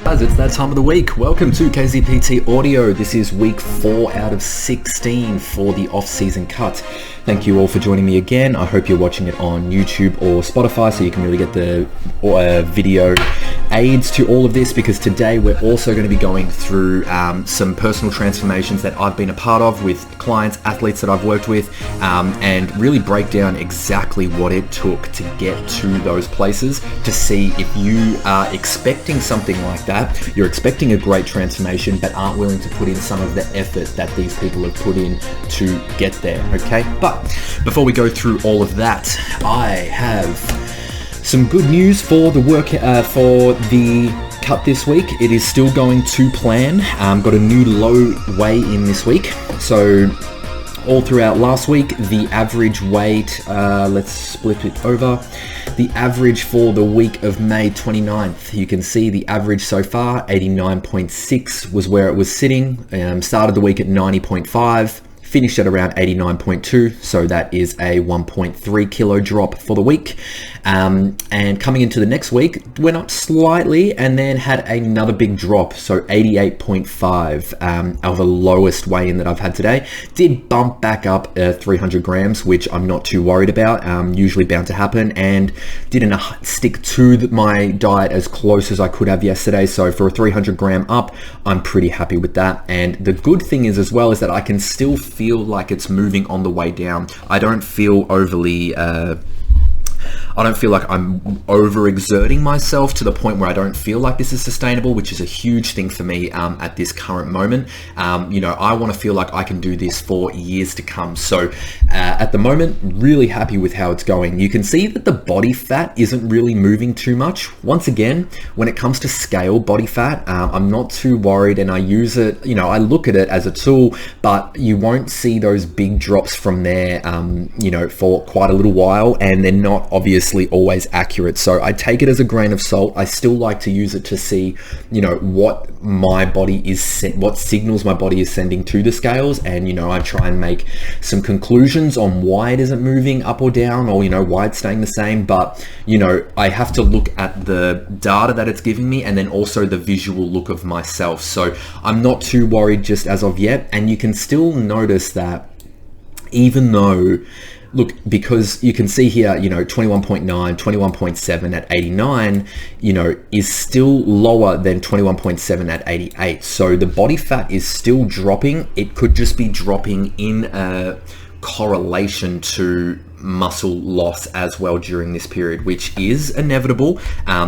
Guys, it's that time of the week. Welcome to KZPT Audio. This is week 4 out of 16 for the off-season cut. Thank you all for joining me again. I hope you're watching it on YouTube or Spotify so you can really get the video aids to all of this, because today we're also going to be going through some personal transformations that I've been a part of with clients, athletes that I've worked with, and really break down exactly what it took to get to those places, to see if you are expecting something like that. You're expecting a great transformation but aren't willing to put in some of the effort that these people have put in to get there, okay? But before we go through all of that, I have some good news for the work for the cut this week. It is still going to plan. Got a new low weigh in this week. So all throughout last week, the average weight, let's split it over. The average for the week of May 29th, you can see the average so far, 89.6 was where it was sitting. Started the week at 90.5. Finished at around 89.2, so that is a 1.3 kilo drop for the week. And coming into the next week, went up slightly and then had another big drop, so 88.5 of the lowest weigh-in that I've had today. Did bump back up 300 grams, which I'm not too worried about, usually bound to happen, and didn't stick to my diet as close as I could have yesterday. So for a 300 gram up, I'm pretty happy with that. And the good thing is as well is that I can still feel like it's moving on the way down. I don't feel overly I don't feel like I'm overexerting myself to the point where I don't feel like this is sustainable, which is a huge thing for me at this current moment. You know, I want to feel like I can do this for years to come. So at the moment, really happy with how it's going. You can see that the body fat isn't really moving too much. Once again, when it comes to scale body fat, I'm not too worried, and I use it, you know, I look at it as a tool, but you won't see those big drops from there, you know, for quite a little while, and they're not obviously always accurate. So I take it as a grain of salt. I still like to use it to see, you know, what my body is, what signals my body is sending to the scales, and you know, I try and make some conclusions on why it isn't moving up or down, or you know, why it's staying the same. But you know, I have to look at the data that it's giving me, and then also the visual look of myself. So I'm not too worried just as of yet. And you can still notice that even though, look, because you can see here, you know, 21.9, 21.7 at 89, you know, is still lower than 21.7 at 88. So the body fat is still dropping. It could just be dropping in a correlation to muscle loss as well during this period, which is inevitable.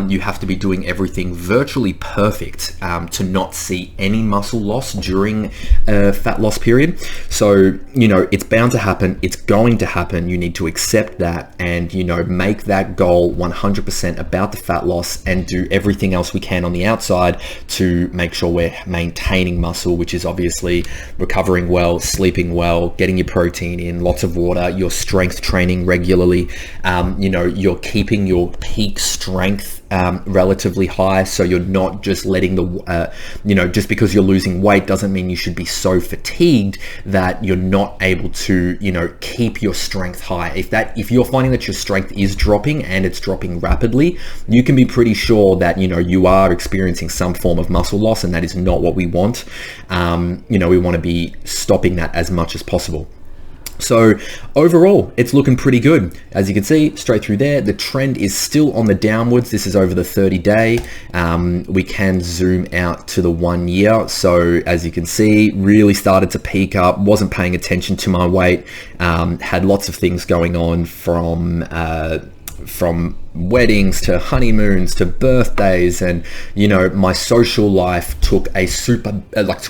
You have to be doing everything virtually perfect to not see any muscle loss during a fat loss period. So, you know, it's bound to happen. It's going to happen. You need to accept that and, you know, make that goal 100% about the fat loss, and do everything else we can on the outside to make sure we're maintaining muscle, which is obviously recovering well, sleeping well, getting your protein in, lots of water, your strength training regularly. You know, you're keeping your peak strength relatively high, so you're not just letting the you know, just because you're losing weight doesn't mean you should be so fatigued that you're not able to, you know, keep your strength high. If you're finding that your strength is dropping and it's dropping rapidly, you can be pretty sure that, you know, you are experiencing some form of muscle loss, and that is not what we want. You know, we want to be stopping that as much as possible. So overall, it's looking pretty good. As you can see, straight through there, the trend is still on the downwards. This is over the 30-day. We can zoom out to the 1 year. So as you can see, really started to peak up, wasn't paying attention to my weight, had lots of things going on from weddings to honeymoons to birthdays, and you know, my social life took a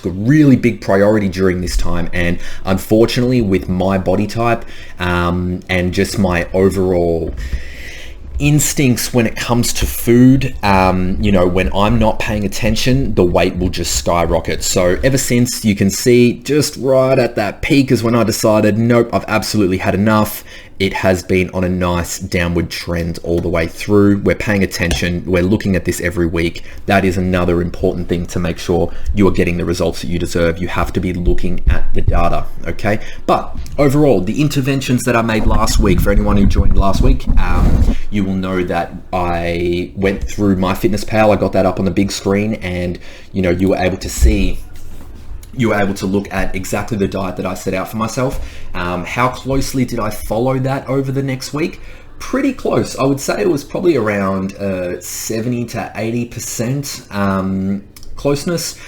really big priority during this time. And unfortunately, with my body type and just my overall instincts when it comes to food, you know, when I'm not paying attention, the weight will just skyrocket. So ever since, you can see just right at that peak is when I decided, nope, I've absolutely had enough. it has been on a nice downward trend all the way through. We're paying attention. We're looking at this every week. That is another important thing to make sure you are getting the results that you deserve. You have to be looking at the data, okay? But overall, the interventions that I made last week, for anyone who joined last week, you will know that I went through MyFitnessPal. I got that up on the big screen, and you know, you were able to look at exactly the diet that I set out for myself. How closely did I follow that over the next week? Pretty close. I would say it was probably around 70 to 80% closeness.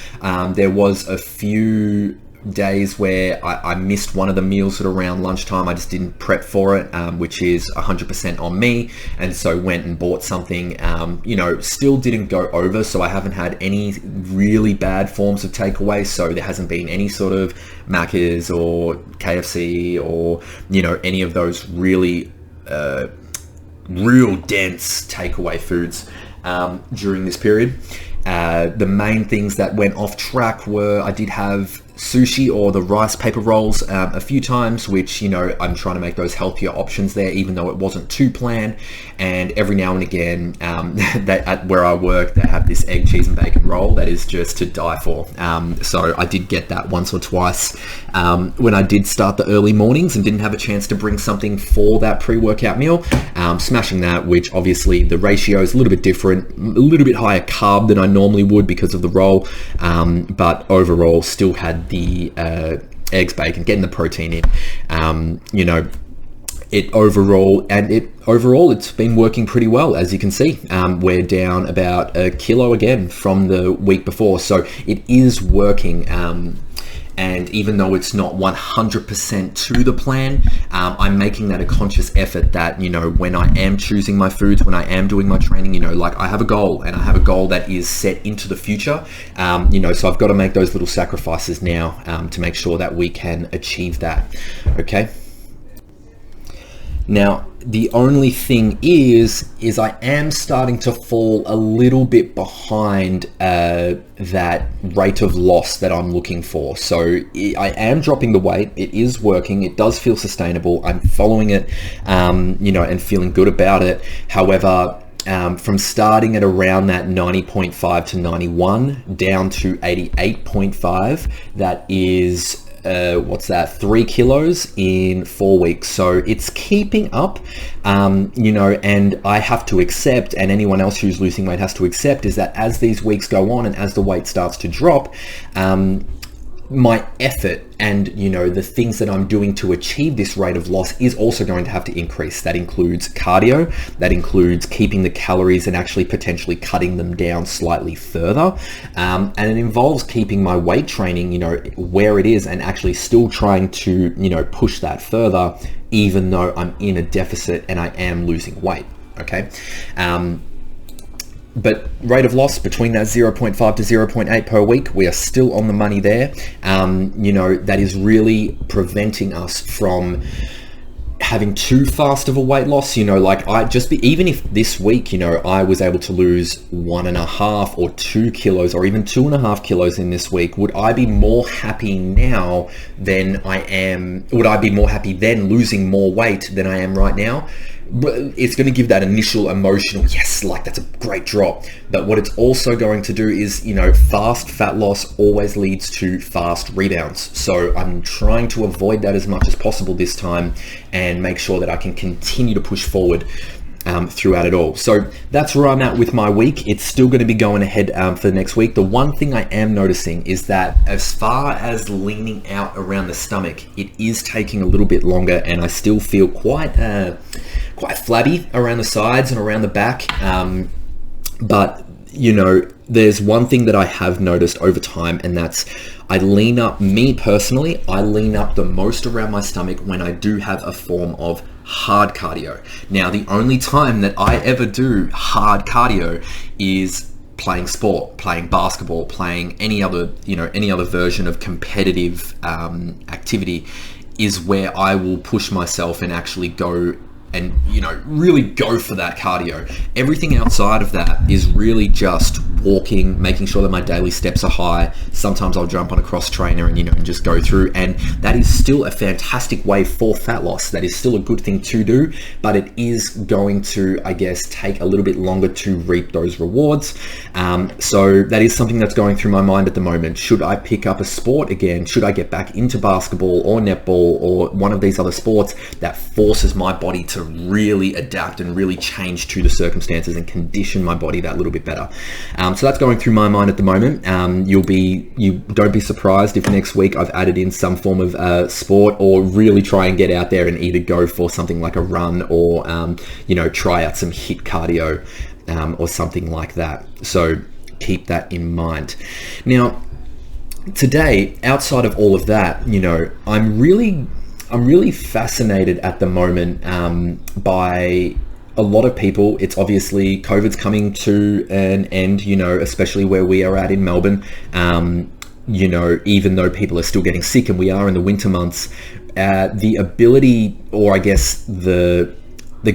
There was a few days where I missed one of the meals at around lunchtime. I just didn't prep for it, which is 100% on me, and so went and bought something. You know, still didn't go over, so I haven't had any really bad forms of takeaway, so there hasn't been any sort of Macca's or KFC or, you know, any of those really real dense takeaway foods during this period. The main things that went off track were I did have sushi or the rice paper rolls a few times, which, you know, I'm trying to make those healthier options there, even though it wasn't too planned. And every now and again, at where I work, they have this egg, cheese and bacon roll that is just to die for. So I did get that once or twice when I did start the early mornings and didn't have a chance to bring something for that pre-workout meal. Smashing that, which obviously the ratio is a little bit different, a little bit higher carb than I normally would because of the roll, but overall still had the eggs, bacon, getting the protein in. You know, overall it's been working pretty well. As you can see, we're down about a kilo again from the week before, so it is working. And even though it's not 100% to the plan, I'm making that a conscious effort that, you know, when I am choosing my foods, when I am doing my training, you know, like I have a goal, and I have a goal that is set into the future, you know, so I've got to make those little sacrifices now to make sure that we can achieve that, okay? Now, the only thing is I am starting to fall a little bit behind that rate of loss that I'm looking for. So I am dropping the weight. It is working. It does feel sustainable. I'm following it, you know, and feeling good about it. However, from starting at around that 90.5 to 91 down to 88.5, that is what's that, 3 kilos in 4 weeks. So it's keeping up, you know, and I have to accept, and anyone else who's losing weight has to accept, is that as these weeks go on and as the weight starts to drop, my effort and, you know, the things that I'm doing to achieve this rate of loss is also going to have to increase. That includes cardio, that includes keeping the calories and actually potentially cutting them down slightly further. And it involves keeping my weight training, you know, where it is, and actually still trying to, you know, push that further, even though I'm in a deficit and I am losing weight, okay? But rate of loss between that 0.5 to 0.8 per week, we are still on the money there. You know, that is really preventing us from having too fast of a weight loss. You know, like even if this week, you know, I was able to lose 1.5 or 2 kilos or even 2.5 kilos in this week, would I be more happy now than I am? Would I be more happy then losing more weight than I am right now? It's going to give that initial emotional, yes, like that's a great drop. But what it's also going to do is, you know, fast fat loss always leads to fast rebounds. So I'm trying to avoid that as much as possible this time and make sure that I can continue to push forward throughout it all. So that's where I'm at with my week. It's still going to be going ahead for the next week. The one thing I am noticing is that as far as leaning out around the stomach, it is taking a little bit longer, and I still feel quite flabby around the sides and around the back. But, you know, there's one thing that I have noticed over time, and that's me personally, I lean up the most around my stomach when I do have a form of hard cardio. Now, the only time that I ever do hard cardio is playing sport, playing basketball, playing any other version of competitive activity, is where I will push myself and actually go and, you know, really go for that cardio. Everything outside of that is really just walking, making sure that my daily steps are high. Sometimes I'll jump on a cross trainer and, and just go through. And that is still a fantastic way for fat loss. That is still a good thing to do, but it is going to, I guess, take a little bit longer to reap those rewards. So that is something that's going through my mind at the moment. Should I pick up a sport again? Should I get back into basketball or netball or one of these other sports that forces my body to really adapt and really change to the circumstances and condition my body that little bit better? So that's going through my mind at the moment. You don't be surprised if next week I've added in some form of sport, or really try and get out there and either go for something like a run or try out some HIIT cardio or something like that. So keep that in mind. Now, today, outside of all of that, I'm really fascinated at the moment by a lot of people. It's obviously COVID's coming to an end, especially where we are at in Melbourne. Even though people are still getting sick and we are in the winter months, the ability, or I guess the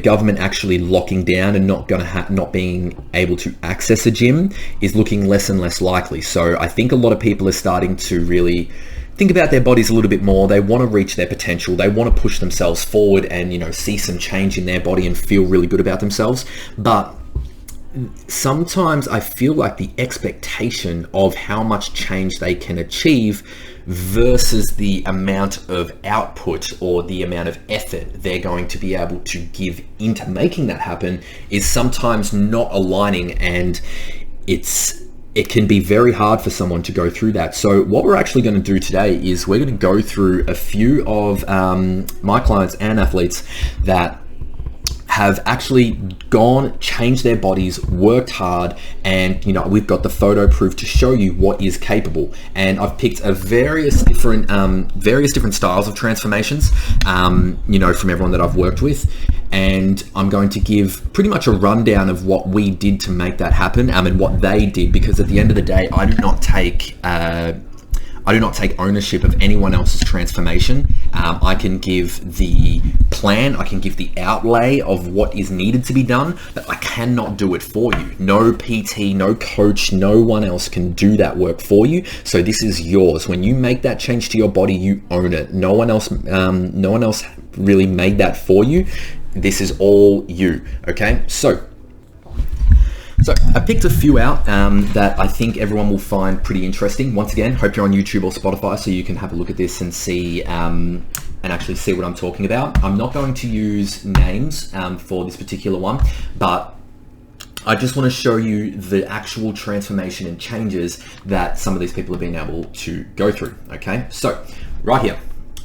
government actually locking down and not being able to access a gym is looking less and less likely. So I think a lot of people are starting to really think about their bodies a little bit more. They want to reach their potential. They want to push themselves forward and, see some change in their body and feel really good about themselves. But sometimes I feel like the expectation of how much change they can achieve versus the amount of output or the amount of effort they're going to be able to give into making that happen is sometimes not aligning, and it can be very hard for someone to go through that. So what we're actually going to do today is we're going to go through a few of my clients and athletes that have actually changed their bodies, worked hard, and we've got the photo proof to show you what is capable. And I've picked various different styles of transformations, from everyone that I've worked with. And I'm going to give pretty much a rundown of what we did to make that happen, and what they did, because at the end of the day, I do not take ownership of anyone else's transformation. I can give the plan, I can give the outlay of what is needed to be done, but I cannot do it for you. No PT, no coach, no one else can do that work for you. So this is yours. When you make that change to your body, you own it. No one else really made that for you. This is all you, okay? So I picked a few out that I think everyone will find pretty interesting. Once again, hope you're on YouTube or Spotify so you can have a look at this and see and actually see what I'm talking about. I'm not going to use names for this particular one, but I just want to show you the actual transformation and changes that some of these people have been able to go through, okay? So right here,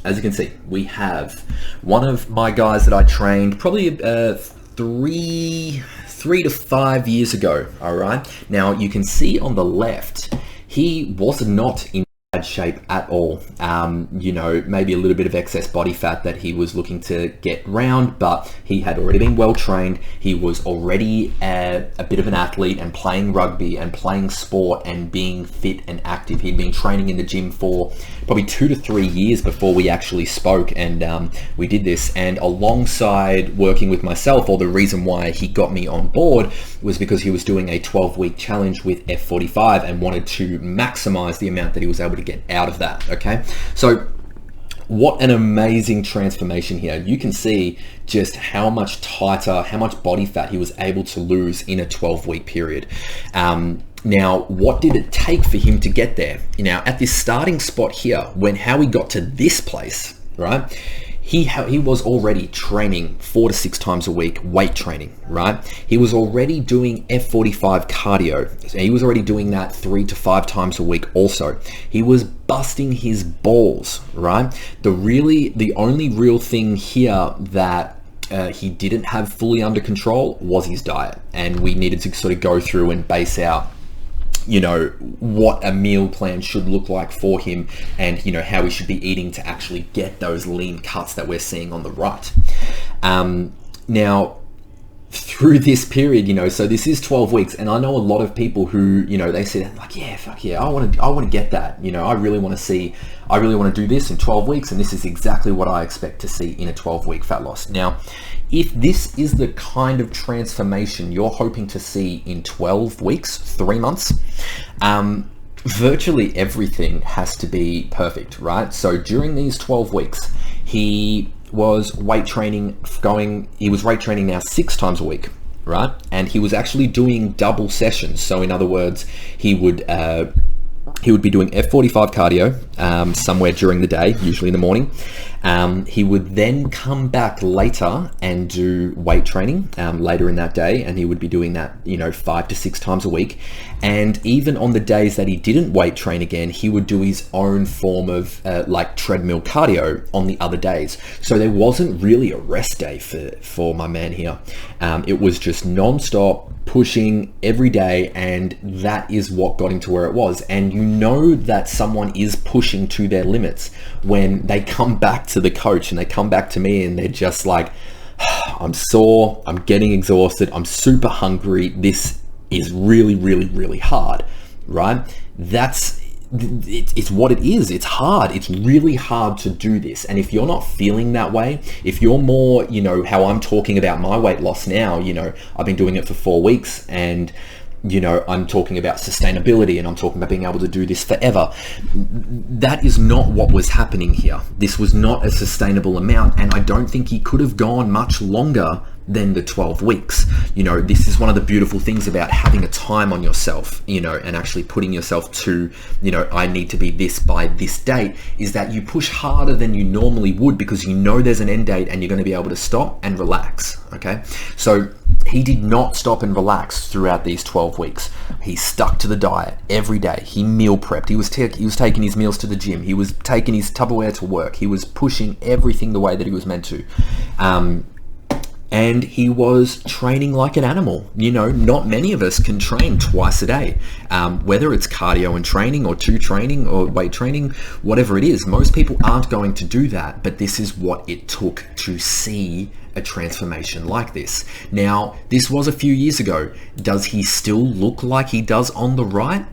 as you can see, we have one of my guys that I trained probably 3 to 5 years ago. All right. Now you can see on the left, he was not in bad shape at all. Maybe a little bit of excess body fat that he was looking to get round, but he had already been well trained. He was already a bit of an athlete and playing rugby and playing sport and being fit and active. He'd been training in the gym for probably 2 to 3 years before we actually spoke, and we did this. And alongside working with myself, or the reason why he got me on board was because he was doing a 12-week challenge with F45 and wanted to maximize the amount that he was able to get out of that. Okay, so what an amazing transformation here. You can see just how much tighter, how much body fat he was able to lose in a 12-week period. Now, what did it take for him to get there? Now, at this starting spot here, how he got to this place, right? He was already training 4 to 6 times a week, weight training, right? He was already doing F45 cardio. So he was already doing that 3 to 5 times a week also. He was busting his balls, right? The only real thing here that he didn't have fully under control was his diet. And we needed to sort of go through and base out what a meal plan should look like for him, and how we should be eating to actually get those lean cuts that we're seeing on the right. Now, through this period, so this is 12 weeks. And I know a lot of people who, they say like, yeah, fuck yeah, I want to get that. I really want to do this in 12 weeks. And this is exactly what I expect to see in a 12-week fat loss. Now, if this is the kind of transformation you're hoping to see in 12 weeks, 3 months, virtually everything has to be perfect, right? So during these 12 weeks, he was weight training now 6 times a week, right? And he was actually doing double sessions. So in other words, he would be doing F45 cardio somewhere during the day, usually in the morning. He would then come back later and do weight training later in that day, and he would be doing that 5 to 6 times a week. And even on the days that he didn't weight train again, he would do his own form of like treadmill cardio on the other days. So there wasn't really a rest day for my man here. It was just non-stop pushing every day, and that is what got him to where it was. And that someone is pushing to their limits when they come back to the coach and they come back to me and they're just like, I'm sore, I'm getting exhausted, I'm super hungry, this is really, really, really hard, right? It's what it is. It's hard. It's really hard to do this. And if you're not feeling that way, if you're more, how I'm talking about my weight loss now, I've been doing it for 4 weeks, and I'm talking about sustainability, and I'm talking about being able to do this forever. That is not what was happening here. This was not a sustainable amount, and I don't think he could have gone much longer than the 12 weeks. This is one of the beautiful things about having a time on yourself, and actually putting yourself to, I need to be this by this date, is that you push harder than you normally would because there's an end date and you're going to be able to stop and relax, okay? So he did not stop and relax throughout these 12 weeks. He stuck to the diet every day. He meal prepped. He was taking his meals to the gym. He was taking his Tupperware to work. He was pushing everything the way that he was meant to. And he was training like an animal. Not many of us can train twice a day, whether it's cardio and training or training or weight training, whatever it is. Most people aren't going to do that, but this is what it took to see a transformation like this. Now, this was a few years ago. Does he still look like he does on the right?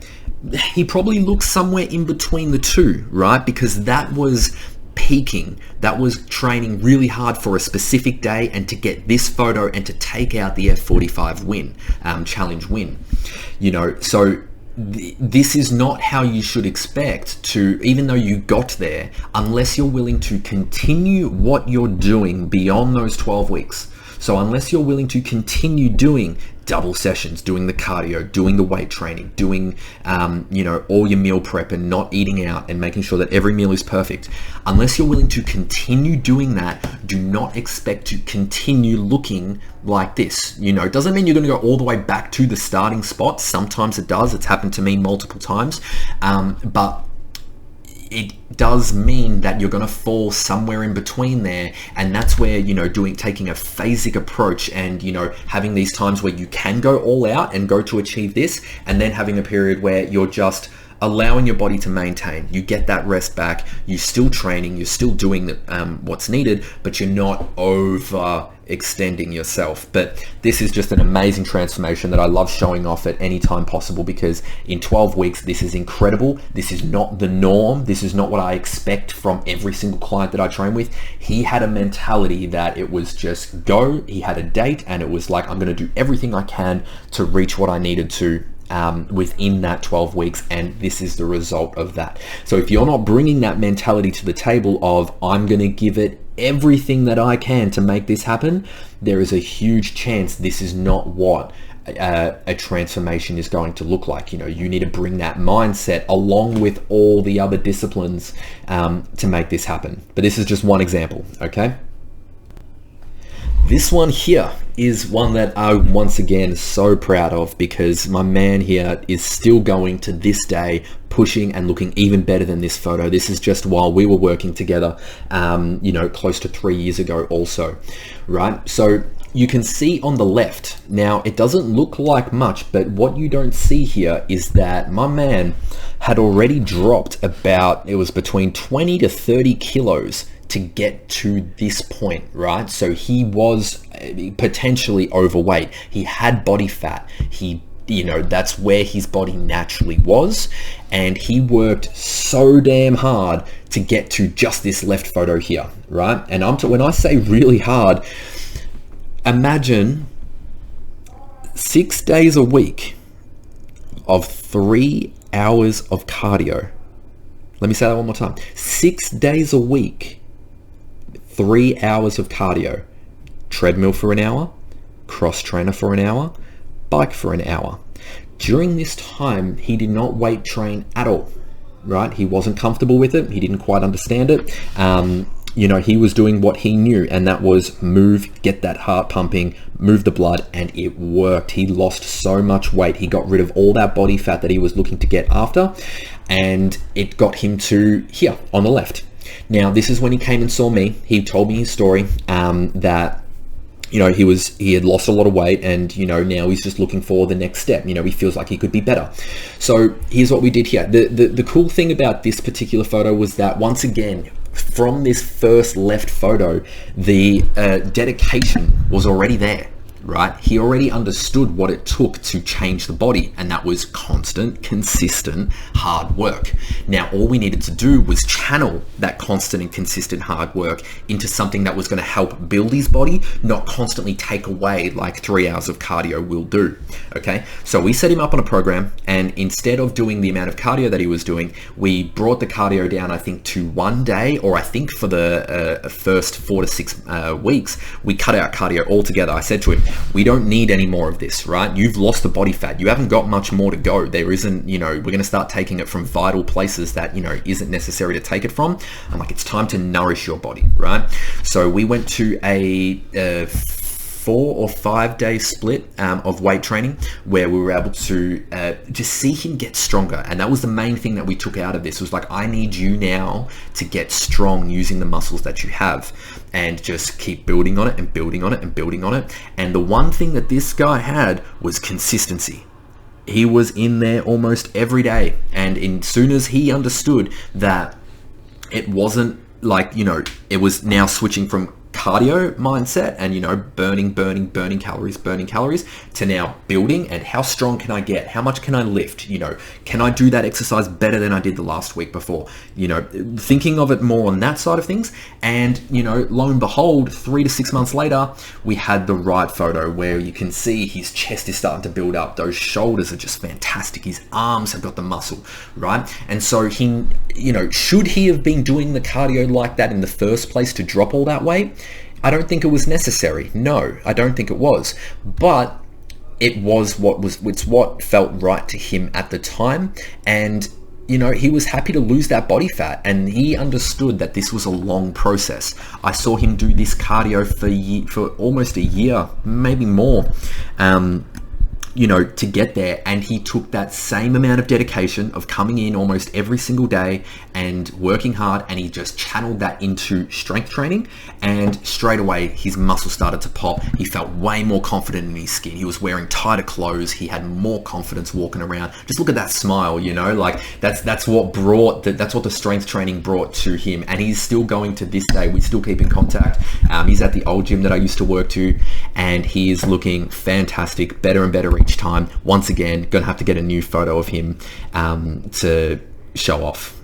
He probably looks somewhere in between the two, right? Because that was peaking. That was training really hard for a specific day and to get this photo and to take out the F45 win, challenge win. So this is not how you should expect to, even though you got there, unless you're willing to continue what you're doing beyond those 12 weeks. So unless you're willing to continue doing double sessions, doing the cardio, doing the weight training, doing, all your meal prep and not eating out and making sure that every meal is perfect. Unless you're willing to continue doing that, do not expect to continue looking like this. It doesn't mean you're going to go all the way back to the starting spot. Sometimes it does. It's happened to me multiple times. But it does mean that you're going to fall somewhere in between there, and that's where taking a phasic approach and having these times where you can go all out and go to achieve this, and then having a period where you're just allowing your body to maintain. You get that rest back, you're still training, you're still doing what's needed, but you're not over extending yourself. But this is just an amazing transformation that I love showing off at any time possible, because in 12 weeks, this is incredible. This is not the norm. This is not what I expect from every single client that I train with. He had a mentality that it was just go. He had a date, and it was like, I'm going to do everything I can to reach what I needed to within that 12 weeks, and this is the result of that. So if you're not bringing that mentality to the table of, I'm going to give it everything that I can to make this happen, there is a huge chance this is not what a transformation is going to look like. You need to bring that mindset along with all the other disciplines to make this happen. But this is just one example, okay? This one here is one that I'm once again so proud of, because my man here is still going to this day, pushing and looking even better than this photo. This is just while we were working together, close to 3 years ago also, right? So you can see on the left, now it doesn't look like much, but what you don't see here is that my man had already dropped about, it was between 20 to 30 kilos to get to this point, right? So he was potentially overweight. He had body fat. That's where his body naturally was. And he worked so damn hard to get to just this left photo here, right? And when I say really hard, imagine 6 days a week of 3 hours of cardio. Let me say that one more time. 6 days a week, 3 hours of cardio. Treadmill for an hour, cross trainer for an hour, bike for an hour. During this time, he did not weight train at all, right? He wasn't comfortable with it. He didn't quite understand it. He was doing what he knew, and that was move, get that heart pumping, move the blood, and it worked. He lost so much weight. He got rid of all that body fat that he was looking to get after, and it got him to here on the left. Now, this is when he came and saw me. He told me his story, that he had lost a lot of weight, and now he's just looking for the next step. He feels like he could be better. So here's what we did here. The cool thing about this particular photo was that, once again, from this first left photo, the dedication was already there, right? He already understood what it took to change the body, and that was constant, consistent, hard work. Now, all we needed to do was channel that constant and consistent hard work into something that was going to help build his body, not constantly take away like 3 hours of cardio will do. Okay, so we set him up on a program, and instead of doing the amount of cardio that he was doing, we brought the cardio down, I think, to 1 day, or I think for the first 4 to 6 weeks, we cut out cardio altogether. I said to him, we don't need any more of this, right? You've lost the body fat. You haven't got much more to go. There isn't, we're going to start taking it from vital places that, isn't necessary to take it from. I'm like, it's time to nourish your body, right? So we went to a 4 or 5 day split of weight training, where we were able to just see him get stronger. And that was the main thing that we took out of this, was like, I need you now to get strong using the muscles that you have, and just keep building on it and building on it and building on it. And the one thing that this guy had was consistency. He was in there almost every day. And as soon as he understood that it wasn't like, it was now switching from cardio mindset and burning calories to now building, and how strong can I get, how much can I lift, can I do that exercise better than I did the last week before, thinking of it more on that side of things. And lo and behold, 3 to 6 months later, we had the right photo where you can see his chest is starting to build up, those shoulders are just fantastic, his arms have got the muscle, right? And so he, should he have been doing the cardio like that in the first place to drop all that weight? I don't think it was necessary. No, I don't think it was. But it's what felt right to him at the time. And, he was happy to lose that body fat, and he understood that this was a long process. I saw him do this cardio for almost a year, maybe more. To get there, and he took that same amount of dedication of coming in almost every single day and working hard, and he just channeled that into strength training, and straight away his muscles started to pop. He felt way more confident in his skin. He was wearing tighter clothes. He had more confidence walking around. Just look at that smile, like that's what the strength training brought to him. And he's still going to this day. We still keep in contact. He's at the old gym that I used to work to, and he is looking fantastic, better and better each time. Once again, gonna have to get a new photo of him to show off.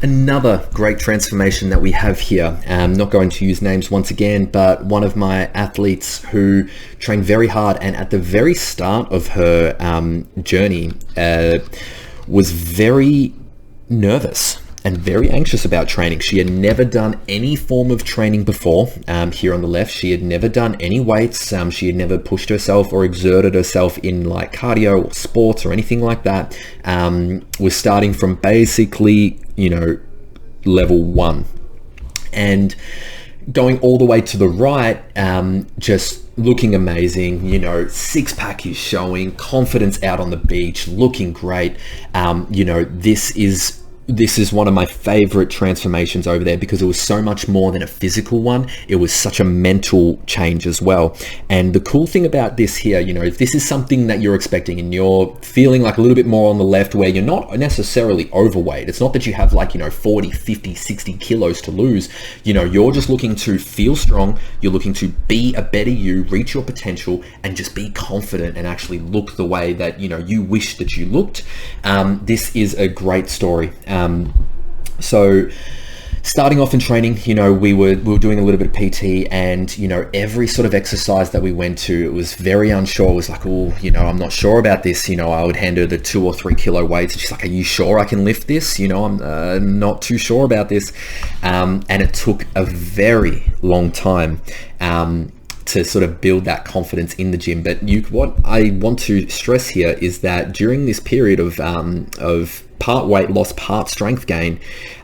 Another great transformation that we have here, I'm not going to use names once again, but one of my athletes who trained very hard, and at the very start of her journey was very nervous and very anxious about training. She had never done any form of training before. Here on the left, she had never done any weights. She had never pushed herself or exerted herself in like cardio or sports or anything like that. Was starting from basically, level 1, and going all the way to the right, just looking amazing, six pack is showing, confidence out on the beach, looking great. This is this is one of my favorite transformations over there because it was so much more than a physical one. It was such a mental change as well. And the cool thing about this here, you know, if this is something that you're expecting and you're feeling like a little bit more on the left where you're not necessarily overweight, it's not that you have like, you know, 40, 50, 60 kilos to lose, you know, you're just looking to feel strong. You're looking to be a better you, reach your potential, and just be confident and actually look the way that, you know, you wish that you looked. This is a great story. So starting off in training, you know, we were doing a little bit of PT, and, you know, every sort of exercise that we went to, it was very unsure. It was like, oh, you know, I'm not sure about this. You know, I would hand her the 2 or 3 kilo weights, and she's like, are you sure I can lift this? You know, I'm not too sure about this. And it took a very long time to sort of build that confidence in the gym. But what I want to stress here is that during this period of part weight loss, part strength gain,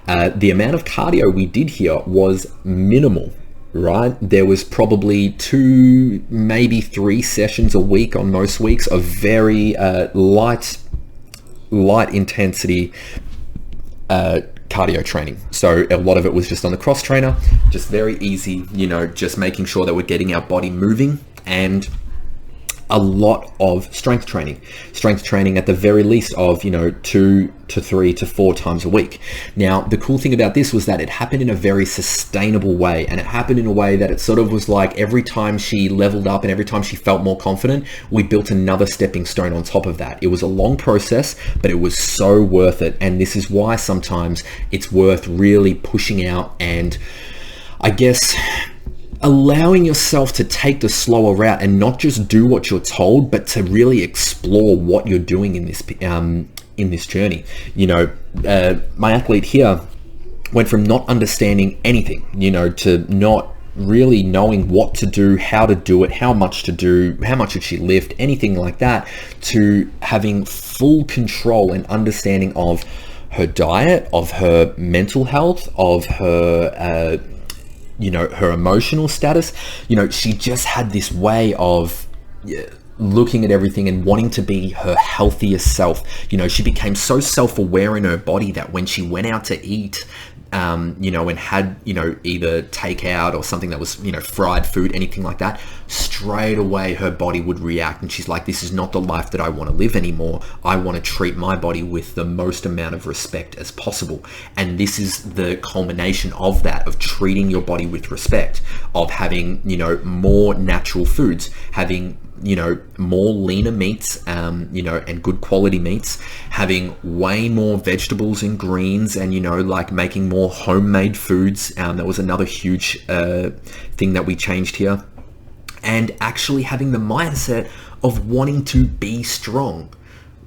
the amount of cardio we did here was minimal, right? There was probably 2, maybe 3 sessions a week on most weeks of very light intensity cardio training. So a lot of it was just on the cross trainer, just very easy, you know, just making sure that we're getting our body moving, and a lot of strength training at the very least of, you know, 2 to 3 to 4 times a week. Now, the cool thing about this was that it happened in a very sustainable way, and it happened in a way that it sort of was like every time she leveled up and every time she felt more confident, we built another stepping stone on top of that. It was a long process, but it was so worth it. And this is why sometimes it's worth really pushing out and, I guess, allowing yourself to take the slower route and not just do what you're told, but to really explore what you're doing in this journey. You know, my athlete here went from not understanding anything, you know, to not really knowing what to do, how to do it, how much to do, how much should she lift, anything like that, to having full control and understanding of her diet, of her mental health, of her you know, her emotional status. You know, she just had this way of looking at everything and wanting to be her healthiest self. You know, she became so self-aware in her body that when she went out to eat, you know, and had, you know, either takeout or something that was, you know, fried food, anything like that, straight away her body would react. And she's like, this is not the life that I want to live anymore. I want to treat my body with the most amount of respect as possible. And this is the culmination of that, of treating your body with respect, of having, you know, more natural foods, having, you know, more leaner meats, you know, and good quality meats, having way more vegetables and greens, and, you know, like making more homemade foods. That was another huge thing that we changed here. And actually having the mindset of wanting to be strong,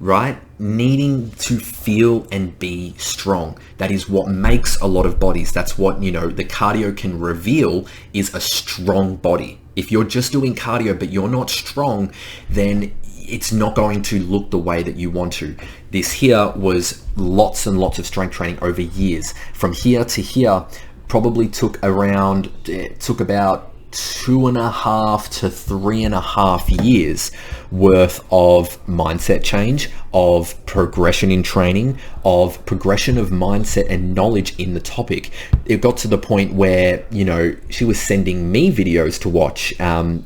right? Needing to feel and be strong. That is what makes a lot of bodies. That's what, you know, the cardio can reveal, is a strong body. If you're just doing cardio but you're not strong, then it's not going to look the way that you want to. This here was lots and lots of strength training over years. From here to here probably took about 2.5 to 3.5 years worth of mindset change, of progression in training, of progression of mindset and knowledge in the topic. It got to the point where, you know, she was sending me videos to watch,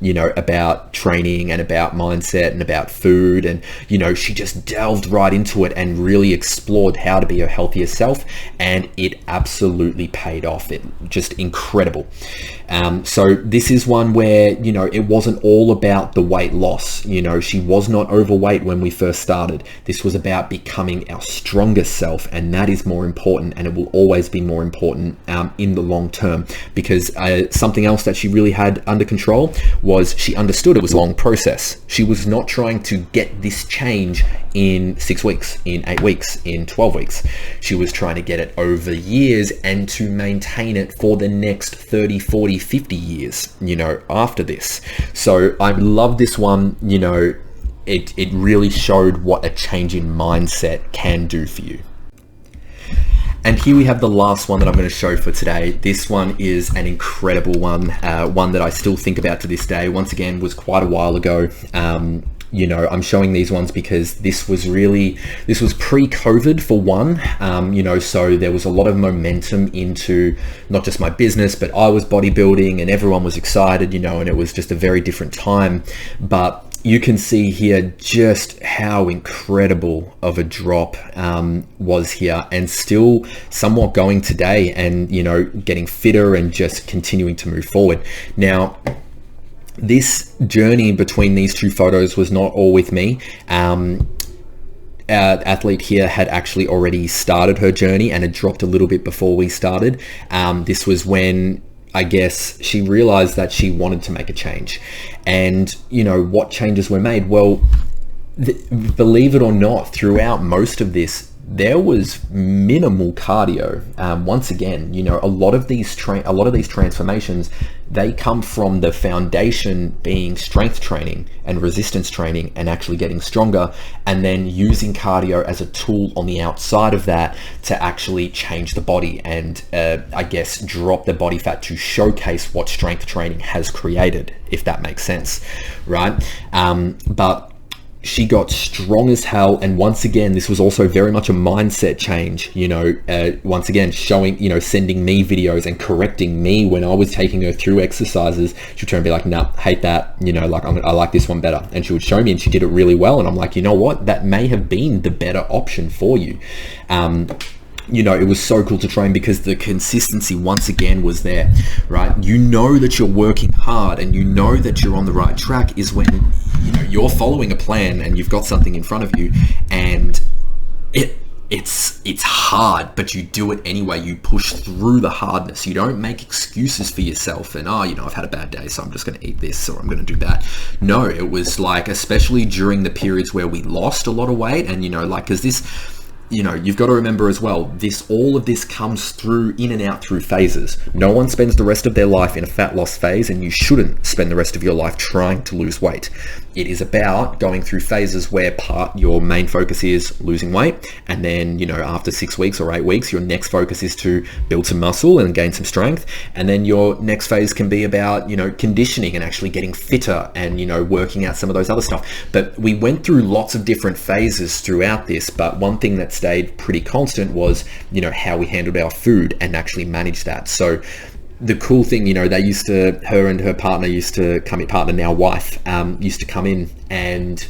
you know, about training and about mindset and about food. And, you know, she just delved right into it and really explored how to be her healthiest self. And it absolutely paid off. It just incredible. So this is one where, you know, it wasn't all about the weight loss. You know, she was not overweight when we first started. This was about becoming our strongest self, and that is more important, and it will always be more important in the long term, because something else that she really had under control was she understood it was a long process. She was not trying to get this change in 6 weeks, in 8 weeks, in 12 weeks. She was trying to get it over years and to maintain it for the next 30, 40, 50 years, you know, after this. So I love this one. You know, it really showed what a change in mindset can do for you. And here we have the last one that I'm going to show for today. This one is an incredible one, one that I still think about to this day. Once again, was quite a while ago. I'm showing these ones because this was pre-COVID for one, so there was a lot of momentum into not just my business, but I was bodybuilding and everyone was excited, and it was just a very different time. But you can see here just how incredible of a drop was here, and still somewhat going today, and getting fitter and just continuing to move forward. Now, this journey between these two photos was not all with me. Our athlete here had actually already started her journey and had dropped a little bit before we started. This was when I guess she realized that she wanted to make a change. And what changes were made? Well, believe it or not, throughout most of this, there was minimal cardio. Once again, a lot of these transformations, they come from the foundation being strength training and resistance training and actually getting stronger, and then using cardio as a tool on the outside of that to actually change the body and I guess drop the body fat to showcase what strength training has created, if that makes sense, right? But she got strong as hell, and once again, this was also very much a mindset change. Once again, showing, sending me videos and correcting me when I was taking her through exercises. She'd try and be like, "Nah, hate that. I like this one better." And she would show me, and she did it really well. And I'm like, you know what? That may have been the better option for you. It was so cool to train because the consistency once again was there, right? That you're working hard and that you're on the right track is when you're following a plan and you've got something in front of you, and it's hard, but you do it anyway. You push through the hardness. You don't make excuses for yourself and I've had a bad day, so I'm just going to eat this or I'm going to do that. No, it was like, especially during the periods where we lost a lot of weight, and because this, you've got to remember as well, all of this comes in and out through phases. No one spends the rest of their life in a fat loss phase, and you shouldn't spend the rest of your life trying to lose weight. It is about going through phases where your main focus is losing weight, and then after 6 weeks or 8 weeks, your next focus is to build some muscle and gain some strength, and then your next phase can be about conditioning and actually getting fitter and working out some of those other stuff. But we went through lots of different phases throughout this, but one thing that stayed pretty constant was how we handled our food and actually managed that. So the cool thing, her and her partner used to come in, partner, now wife, used to come in, and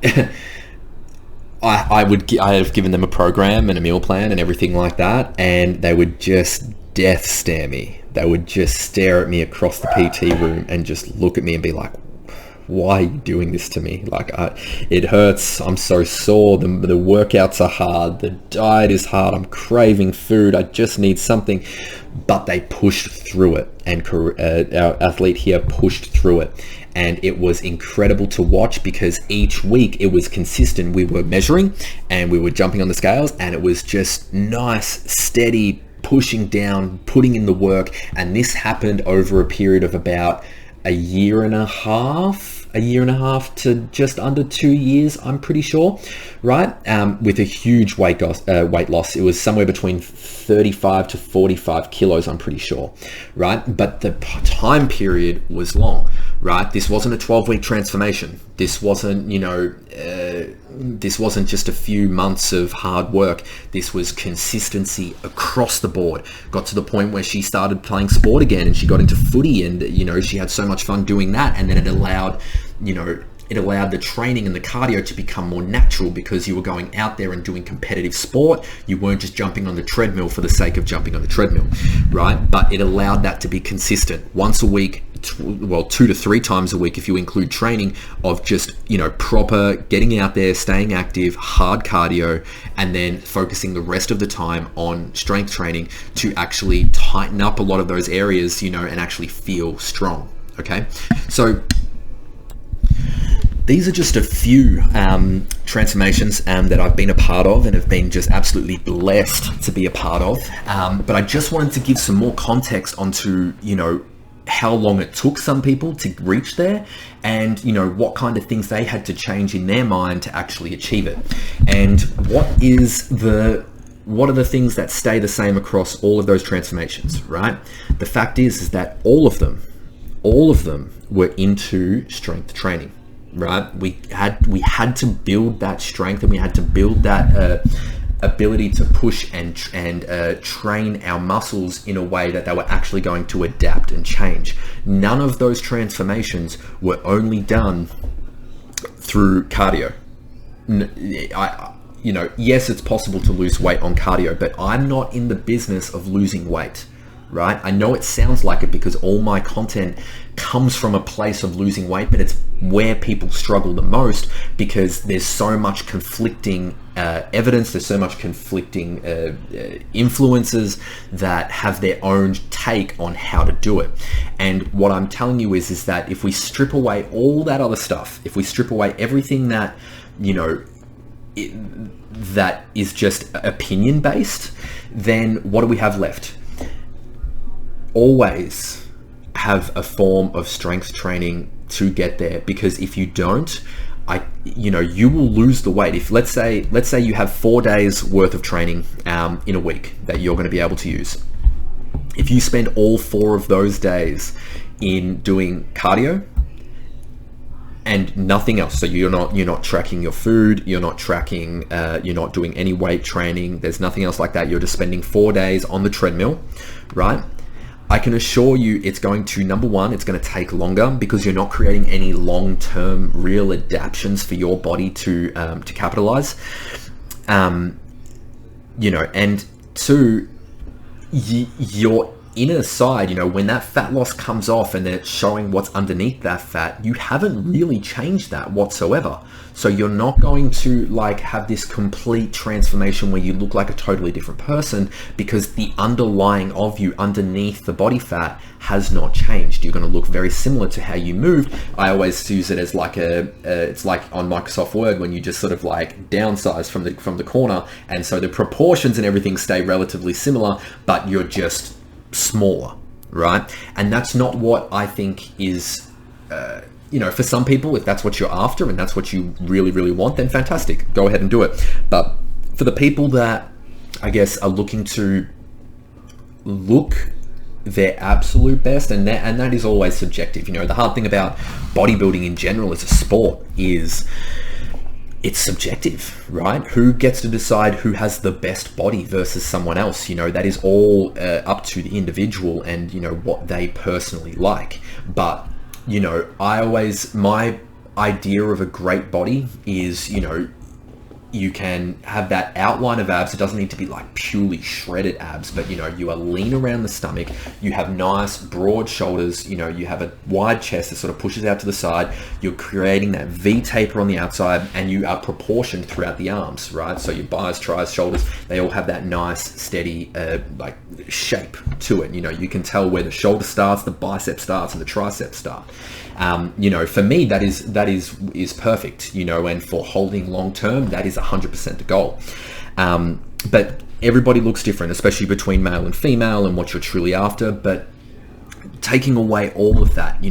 I have given them a program and a meal plan and everything like that, and they would just death stare me. They would just stare at me across the PT room and just look at me and be like, "Why are you doing this to me? It hurts. I'm so sore. The workouts are hard. The diet is hard. I'm craving food. I just need something." But they pushed through it, and our athlete here pushed through it. And it was incredible to watch because each week it was consistent. We were measuring and we were jumping on the scales, and it was just nice, steady, pushing down, putting in the work. And this happened over a period of about a year and a half to just under 2 years, I'm pretty sure, right? With a huge weight loss. It was somewhere between 35 to 45 kilos, I'm pretty sure, right? But the time period was long, right? This wasn't a 12-week transformation. This wasn't, this wasn't just a few months of hard work. This was consistency across the board. Got to the point where she started playing sport again, and she got into footy, and she had so much fun doing that. And then it allowed the training and the cardio to become more natural because you were going out there and doing competitive sport. You weren't just jumping on the treadmill for the sake of jumping on the treadmill, right? But it allowed that to be consistent once a week, 2 to 3 times a week if you include training, of just proper getting out there, staying active, hard cardio, and then focusing the rest of the time on strength training to actually tighten up a lot of those areas, and actually feel strong. Okay, so these are just a few transformations that I've been a part of and have been just absolutely blessed to be a part of. But I just wanted to give some more context onto, how long it took some people to reach there, and what kind of things they had to change in their mind to actually achieve it. And what are the things that stay the same across all of those transformations, right? The fact is that all of them were into strength training. right? We had to build that strength, and we had to build that ability to push and train our muscles in a way that they were actually going to adapt and change. None of those transformations were only done through cardio. Yes, it's possible to lose weight on cardio, but I'm not in the business of losing weight, right? I know it sounds like it because all my content comes from a place of losing weight, but it's where people struggle the most because there's so much conflicting evidence, there's so much conflicting influences that have their own take on how to do it. And what I'm telling you is that if we strip away all that other stuff, if we strip away everything that, that is just opinion based, then what do we have left? Always have a form of strength training to get there, because if you don't, you will lose the weight. If let's say you have 4 days worth of training in a week that you're going to be able to use. If you spend all 4 of those days in doing cardio and nothing else, so you're not tracking your food, you're not tracking, you're not doing any weight training, there's nothing else like that, you're just spending 4 days on the treadmill, right? I can assure you it's going to, number one, it's going to take longer because you're not creating any long-term real adaptations for your body to capitalize. And two, your inner side, when that fat loss comes off and then it's showing what's underneath that fat, you haven't really changed that whatsoever. So you're not going to have this complete transformation where you look like a totally different person, because the underlying of you underneath the body fat has not changed. You're going to look very similar to how you moved. I always use it as it's like on Microsoft Word when you just sort of downsize from the corner, and so the proportions and everything stay relatively similar, but you're just smaller, right? And that's not what I think is for some people, if that's what you're after and that's what you really, really want, then fantastic, go ahead and do it. But for the people that I guess are looking to look their absolute best, and that is always subjective. The hard thing about bodybuilding in general as a sport is it's subjective, right? Who gets to decide who has the best body versus someone else? That is all up to the individual and what they personally like. But my idea of a great body is, you can have that outline of abs. It doesn't need to be purely shredded abs, but you are lean around the stomach, you have nice broad shoulders, you have a wide chest that sort of pushes out to the side, you're creating that V taper on the outside, and you are proportioned throughout the arms, right? So your biceps, triceps, shoulders, they all have that nice steady shape to it. You can tell where the shoulder starts, the bicep starts, and the tricep start. For me, that is perfect, and for holding long term, that is 100% the goal. But everybody looks different, especially between male and female and what you're truly after. But taking away all of that,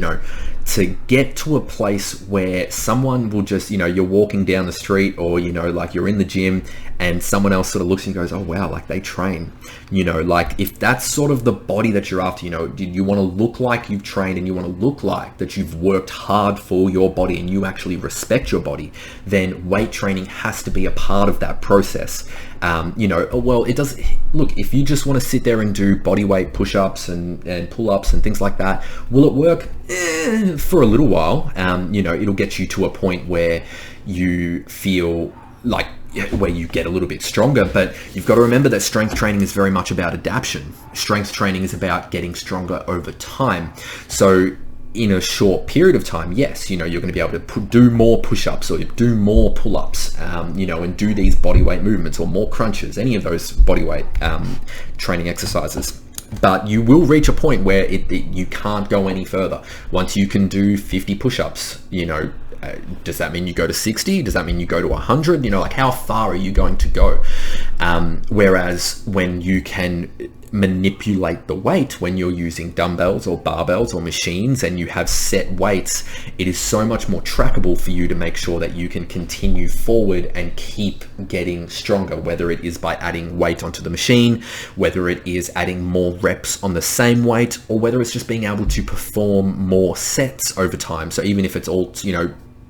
to get to a place where someone will just, you're walking down the street, or, you're in the gym and someone else sort of looks and goes, oh wow, they train, if that's sort of the body that you're after, you want to look like you've trained and you want to look like that you've worked hard for your body and you actually respect your body, then weight training has to be a part of that process. It does. Look, if you just want to sit there and do body weight push-ups and pull-ups and things like that, will it work? For a little while. It'll get you to a point where you feel where you get a little bit stronger, but you've got to remember that strength training is very much about adaptation. Strength training is about getting stronger over time. So in a short period of time, yes, you're going to be able to do more push-ups or do more pull-ups, and do these body weight movements or more crunches, any of those body weight training exercises. But you will reach a point where you can't go any further. Once you can do 50 push-ups, does that mean you go to 60? Does that mean you go to 100? How far are you going to go? Whereas when you can manipulate the weight, when you're using dumbbells or barbells or machines and you have set weights, it is so much more trackable for you to make sure that you can continue forward and keep getting stronger, whether it is by adding weight onto the machine, whether it is adding more reps on the same weight, or whether it's just being able to perform more sets over time. So even if it's all,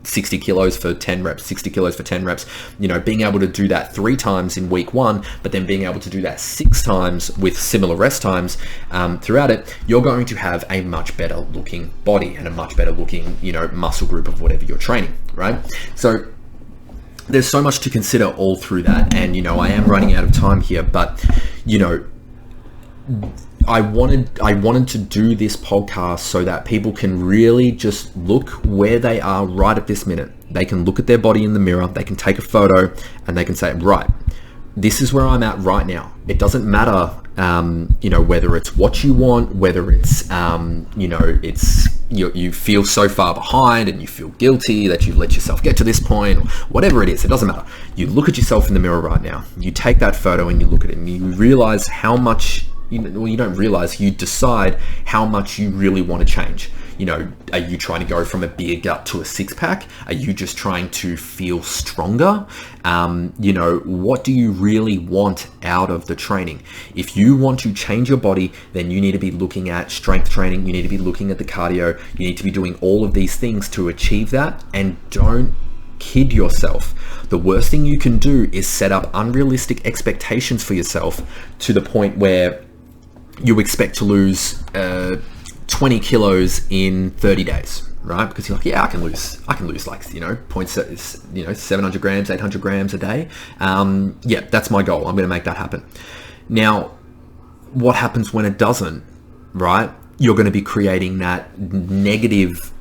60 kilos for 10 reps, 60 kilos for 10 reps, being able to do that 3 times in week 1, but then being able to do that 6 times with similar rest times throughout it, you're going to have a much better looking body and a much better looking, muscle group of whatever you're training, right? So there's so much to consider all through that. And, I am running out of time here, but, I wanted to do this podcast so that people can really just look where they are right at this minute. They can look at their body in the mirror, they can take a photo, and they can say, right, this is where I'm at right now. It doesn't matter, whether it's what you want, whether it's, you feel so far behind and you feel guilty that you've let yourself get to this point, or whatever it is, it doesn't matter. You look at yourself in the mirror right now, you take that photo and you look at it and you realize how much, you don't realize, you decide how much you really want to change. Are you trying to go from a beer gut to a 6-pack? Are you just trying to feel stronger? What do you really want out of the training? If you want to change your body, then you need to be looking at strength training. You need to be looking at the cardio. You need to be doing all of these things to achieve that. And don't kid yourself. The worst thing you can do is set up unrealistic expectations for yourself to the point where you expect to lose 20 kilos in 30 days, right? Because you're like, yeah, I can lose like, 700 grams, 800 grams a day. Yeah, that's my goal. I'm going to make that happen. Now, what happens when it doesn't, right? You're going to be creating that negative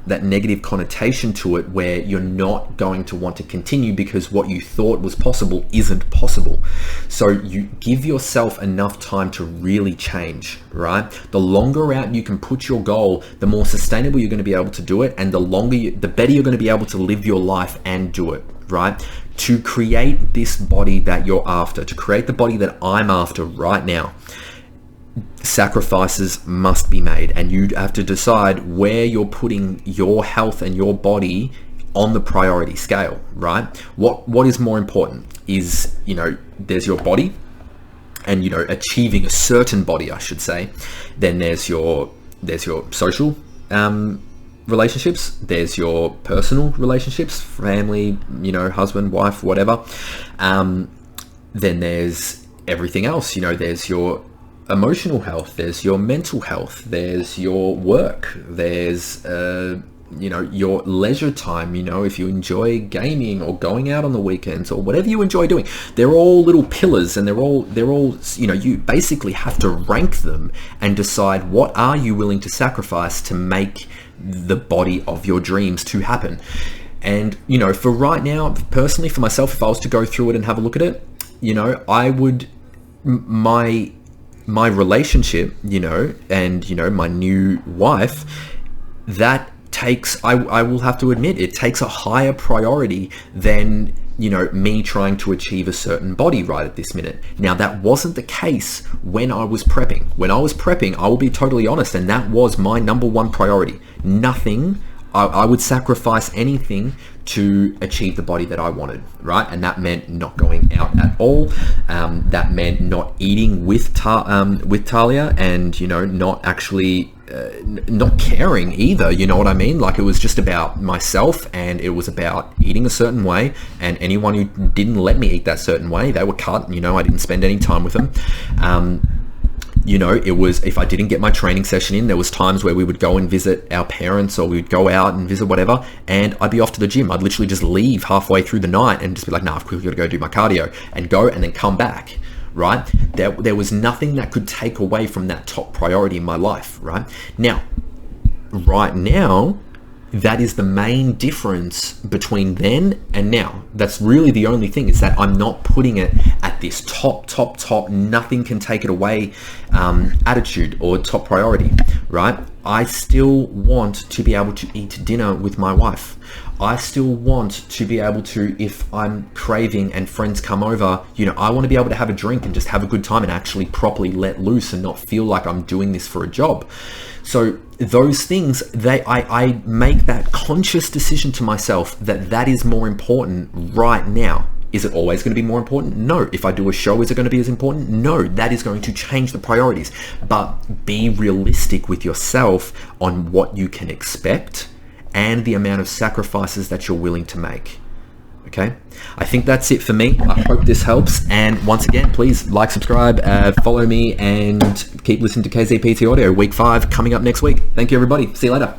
connotation to it, where you're not going to want to continue because what you thought was possible isn't possible. So you give yourself enough time to really change, right? The longer out you can put your goal, the more sustainable you're going to be able to do it, and the better you're going to be able to live your life and do it, right? To create this body that you're after, to create the body that I'm after right now, sacrifices must be made, and you have to decide where you're putting your health and your body on the priority scale, right? What is more important is, there's your body and, achieving a certain body, I should say. Then there's your social relationships, there's your personal relationships, family, husband, wife, whatever. Then there's everything else, there's your emotional health, there's your mental health, there's your work, there's your leisure time, if you enjoy gaming or going out on the weekends or whatever you enjoy doing. They're all little pillars, and they're all you basically have to rank them and decide what are you willing to sacrifice to make the body of your dreams to happen. And for right now, personally, for myself, if I was to go through it and have a look at it, I would, my relationship, and my new wife, that takes, I will have to admit, it takes a higher priority than me trying to achieve a certain body right at this minute. Now, that wasn't the case when I was prepping. When I was prepping, I will be totally honest, and that was my number one priority. Nothing, I would sacrifice anything to achieve the body that I wanted, right? And that meant not going out at all. That meant not eating with Talia, and not actually not caring either. You know what I mean? Like, it was just about myself, and it was about eating a certain way. And anyone who didn't let me eat that certain way, they were cut. I didn't spend any time with them. It was, if I didn't get my training session in, there was times where we would go and visit our parents, or we'd go out and visit whatever, and I'd be off to the gym. I'd literally just leave halfway through the night and just be like, nah, I've quickly got to go do my cardio, and go and then come back, right? There was nothing that could take away from that top priority in my life, right? Now, that is the main difference between then and now. That's really the only thing, is that I'm not putting it at this top, nothing can take it away attitude or top priority, right? I still want to be able to eat dinner with my wife. I still want to be able to, if I'm craving and friends come over, I want to be able to have a drink and just have a good time and actually properly let loose and not feel like I'm doing this for a job. So those things, I make that conscious decision to myself that is more important right now. Is it always going to be more important? No. If I do a show, is it going to be as important? No. That is going to change the priorities. But be realistic with yourself on what you can expect and the amount of sacrifices that you're willing to make. Okay, I think that's it for me. I hope this helps. And once again, please like, subscribe, follow me, and keep listening to KZPT Audio. Week 5 coming up next week. Thank you, everybody. See you later.